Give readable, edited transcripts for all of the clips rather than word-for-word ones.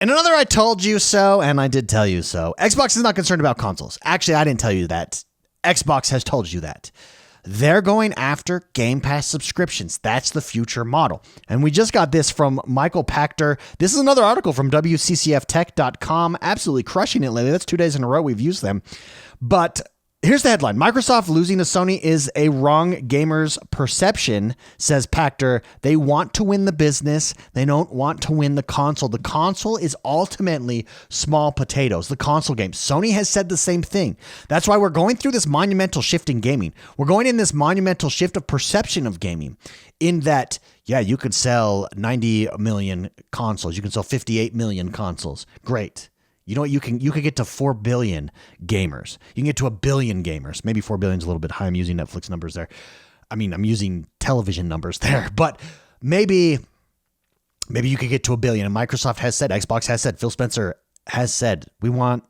And another I told you so, and I did tell you so. Xbox is not concerned about consoles. Actually, I didn't tell you that. Xbox has told you that. They're going after Game Pass subscriptions. That's the future model. And we just got this from Michael Pachter. This is another article from WCCFtech.com. Absolutely crushing it lately. That's 2 days in a row we've used them. But here's the headline. Microsoft losing to Sony is a wrong gamer's perception, says Pachter. They want to win the business. They don't want to win the console. The console is ultimately small potatoes, the console game. Sony has said the same thing. That's why we're going through this monumental shift in gaming. We're going in this monumental shift of perception of gaming in that, yeah, you could sell 90 million consoles. You can sell 58 million consoles. Great. You know what? You can get to 4 billion gamers. You can get to 1 billion gamers. Maybe 4 billion is a little bit high. I'm using Netflix numbers there. I mean, I'm using television numbers there. But maybe you could get to 1 billion. And Microsoft has said, Xbox has said, Phil Spencer has said, we want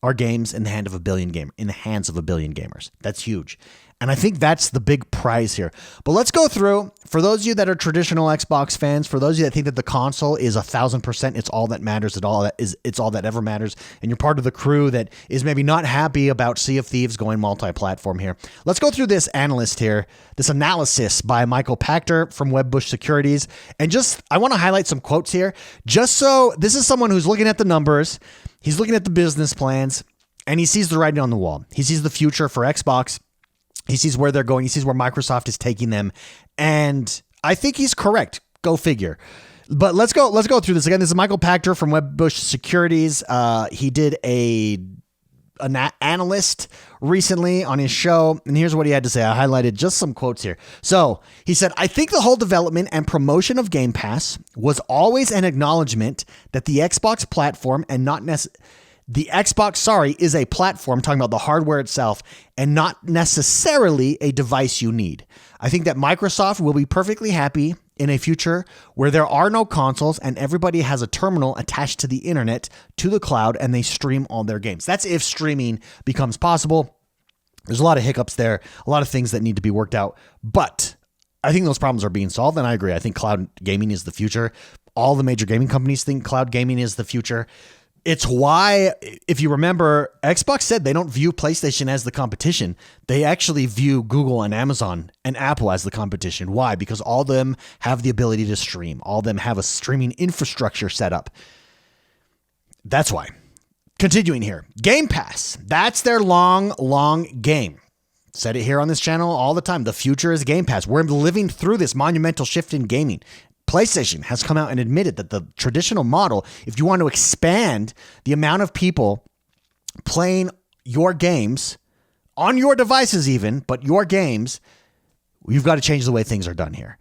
our games in the hands of 1 billion gamers. That's huge. And I think that's the big prize here. But let's go through, for those of you that are traditional Xbox fans, for those of you that think that the console is 1,000%, it's all that matters, it's all that ever matters, and you're part of the crew that is maybe not happy about Sea of Thieves going multi-platform here. Let's go through this analysis by Michael Pachter from Wedbush Securities. And I want to highlight some quotes here, just so this is someone who's looking at the numbers, he's looking at the business plans, and he sees the writing on the wall. He sees the future for Xbox. He sees where they're going. He sees where Microsoft is taking them. And I think he's correct. Go figure. But let's go through this again. This is Michael Pachter from Wedbush Securities. He did an analyst recently on his show. And here's what he had to say. I highlighted just some quotes here. So he said, I think the whole development and promotion of Game Pass was always an acknowledgement that the Xbox platform and not necessarily the Xbox, is a platform, talking about the hardware itself, and not necessarily a device you need. I think that Microsoft will be perfectly happy in a future where there are no consoles and everybody has a terminal attached to the internet, to the cloud, and they stream all their games. That's if streaming becomes possible. There's a lot of hiccups there, a lot of things that need to be worked out, but I think those problems are being solved, and I agree. I think cloud gaming is the future. All the major gaming companies think cloud gaming is the future. It's why, if you remember, Xbox said they don't view PlayStation as the competition. They actually view Google and Amazon and Apple as the competition. Why? Because all of them have the ability to stream. All of them have a streaming infrastructure set up. That's why. Continuing here. Game Pass. That's their long game. Said it here on this channel all the time. The future is Game Pass. We're living through this monumental shift in gaming. PlayStation has come out and admitted that the traditional model, if you want to expand the amount of people playing your games on your devices even, but your games, you've got to change the way things are done here.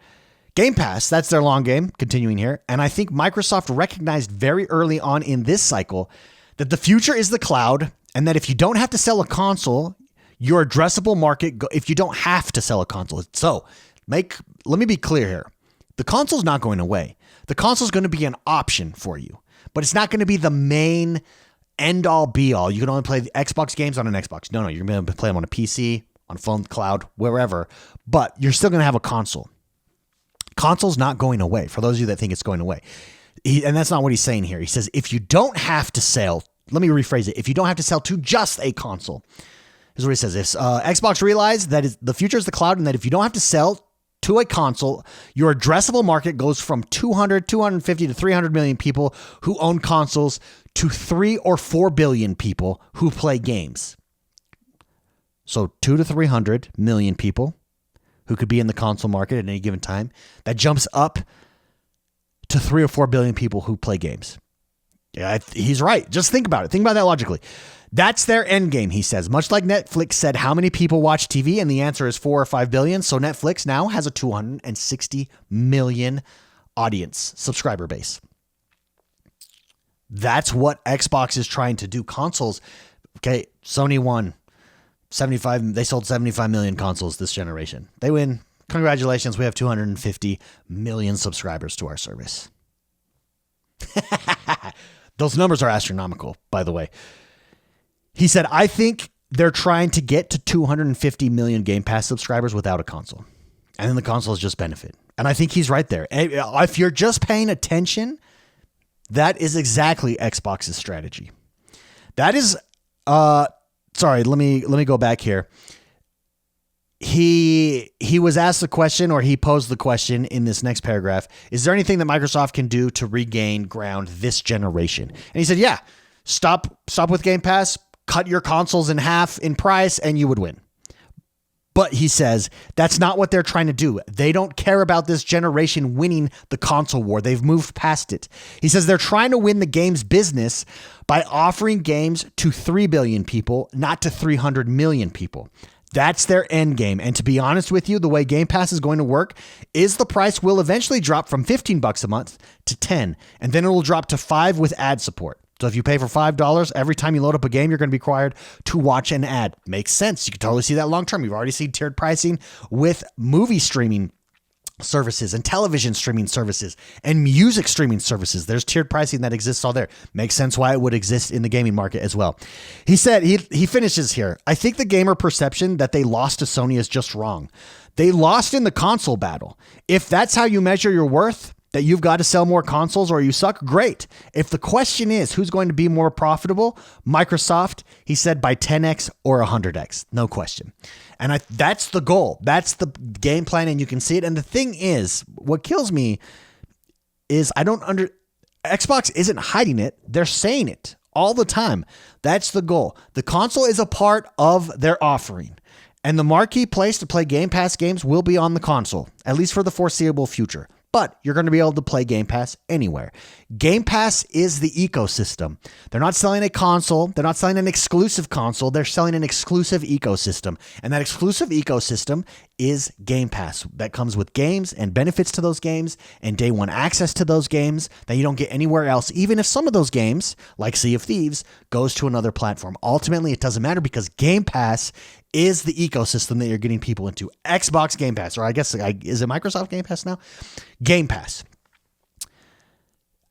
Game Pass, that's their long game, continuing here. And I think Microsoft recognized very early on in this cycle that the future is the cloud, and that if you don't have to sell a console, your addressable market, if you don't have to sell a console. So let me be clear here. The console's not going away. The console's going to be an option for you, but it's not going to be the main end-all, be-all. You can only play the Xbox games on an Xbox. No, you're going to play them on a PC, on a phone, cloud, wherever, but you're still going to have a console. Console's not going away, for those of you that think it's going away. And that's not what he's saying here. He says, if you don't have to sell, let me rephrase it, if you don't have to sell to just a console, here's what he says. If Xbox realized that the future is the cloud, and that if you don't have to sell to a console, your addressable market goes from 250 to 300 million people who own consoles to 3 or 4 billion people who play games. So 2 to 300 million people who could be in the console market at any given time. That jumps up to 3 or 4 billion people who play games. Yeah, he's right. Just think about it. Think about that logically. That's their end game, he says. Much like Netflix said, how many people watch TV? And the answer is 4 or 5 billion. So Netflix now has a 260 million audience subscriber base. That's what Xbox is trying to do. Consoles. Okay, Sony won 75. They sold 75 million consoles this generation. They win. Congratulations. We have 250 million subscribers to our service. Those numbers are astronomical, by the way. He said, I think they're trying to get to 250 million Game Pass subscribers without a console. And then the console is just benefit. And I think he's right there. If you're just paying attention, That is exactly Xbox's strategy. That is, sorry, let me go back here. He was asked the question, or he posed the question in this next paragraph: is there anything that Microsoft can do to regain ground this generation? And he said, yeah, stop with Game Pass, cut your consoles in half in price, and you would win. But he says that's not what they're trying to do. They don't care about this generation winning the console war. They've moved past it. He says they're trying to win the games business by offering games to 3 billion people, not to 300 million people. That's their end game. And to be honest with you, the way Game Pass is going to work is the price will eventually drop from $15 a month to $10, and then it will drop to $5 with ad support. So if you pay for $5, every time you load up a game, you're going to be required to watch an ad. Makes sense. You can totally see that long term. You've already seen tiered pricing with movie streaming services and television streaming services and music streaming services. There's tiered pricing that exists all there. Makes sense why it would exist in the gaming market as well. He said, he finishes here, I think the gamer perception that they lost to Sony is just wrong. They lost in the console battle. If that's how you measure your worth, that you've got to sell more consoles or you suck, great. If the question is who's going to be more profitable, Microsoft, he said by 10x or 100x, no question. And that's the goal. That's the game plan, and you can see it. And the thing is, what kills me is Xbox isn't hiding it. They're saying it all the time. That's the goal. The console is a part of their offering, and the marquee place to play Game Pass games will be on the console, at least for the foreseeable future. But you're going to be able to play Game Pass anywhere. Game Pass is the ecosystem. They're not selling a console. They're not selling an exclusive console. They're selling an exclusive ecosystem. And that exclusive ecosystem is Game Pass. That comes with games and benefits to those games and day one access to those games that you don't get anywhere else, even if some of those games, like Sea of Thieves, goes to another platform. Ultimately, it doesn't matter because Game Pass is the ecosystem that you're getting people into. Xbox Game Pass, or I guess, is it Microsoft Game Pass now? Game Pass.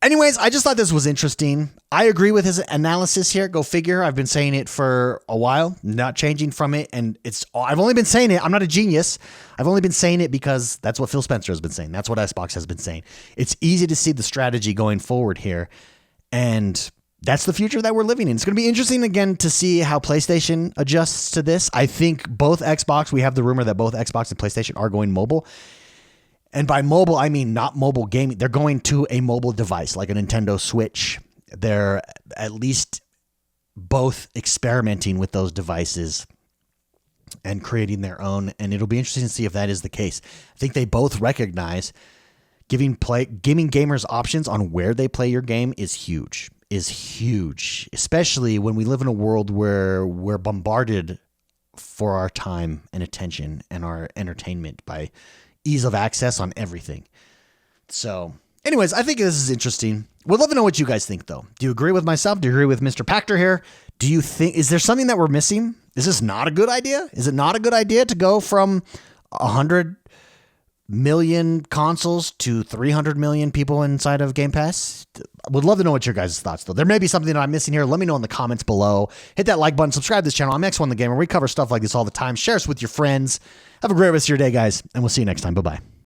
Anyways, I just thought this was interesting. I agree with his analysis here. Go figure. I've been saying it for a while, not changing from it. And I've only been saying it. I'm not a genius. I've only been saying it because that's what Phil Spencer has been saying. That's what Xbox has been saying. It's easy to see the strategy going forward here. And that's the future that we're living in. It's going to be interesting again to see how PlayStation adjusts to this. I think both Xbox, we have the rumor that both Xbox and PlayStation are going mobile. And by mobile, I mean not mobile gaming. They're going to a mobile device like a Nintendo Switch. They're at least both experimenting with those devices and creating their own. And it'll be interesting to see if that is the case. I think they both recognize giving gamers options on where they play your game is huge, especially when we live in a world where we're bombarded for our time and attention and our entertainment by ease of access on everything. So anyways, I think this is interesting. Would love to know what you guys think, though. Do you agree with myself? Do you agree with Mr. Pachter here? Do you think, is there something that we're missing? Is this not a good idea? Is it not a good idea to go from 100 million consoles to 300 million people inside of Game Pass? Would love to know what your guys' thoughts, though. There may be something that I'm missing here. Let me know in the comments below. Hit that like button, subscribe to this channel. I'm X1 the Gamer. We cover stuff like this all the time. Share us with your friends. Have a great rest of your day, guys, and we'll see you next time. Bye-bye.